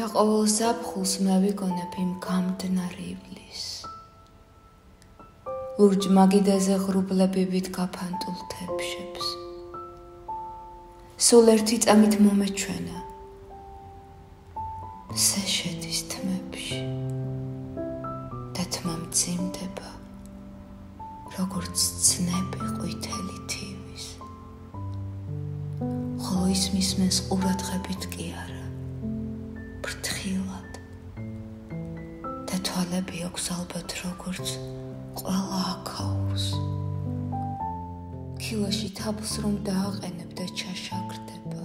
და ყოველ ზაფხულს მე ვიგონებ იმ გამდნარი ივლისს. ლურჯ მაგიდაზე ღრუბლები ვიდგაფანტულ თებშებს. სულ ერთი წამით მომეჩვენა მზე შედის თმებში და თმა მძიმდება როგორც ცნები ყვითელი თივის. ხოლო ის მისმენს ყურადღებით კი არა, ფრთხილად და თვალები აქვს ალბათ როგორც ყველა აქაურს. ქილაში თაბლს რომ დააყენებ და ჩაშაგრდება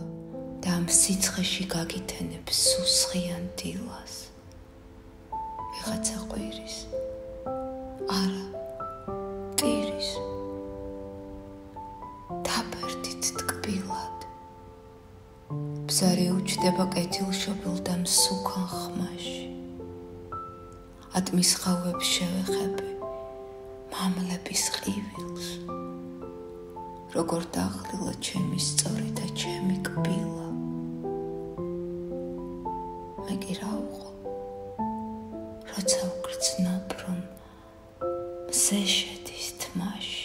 და ამ სიცხეში გაგითენებს სუსხიან დილას. ვიღაცა ყვირის, არა, ტირის, თაბერდით ტკბილად. ბზარი უჩდება კეთილშობილ და მსუქან ხმაში. ატმის ხავებს შევეხები მამლების ყივილს. როგორ დაღლილა ჩემი სწორი და ჩემი კბილა. მე კი რა ვყო, როცა ვგრძნობ რომ მზე შედის თმაში.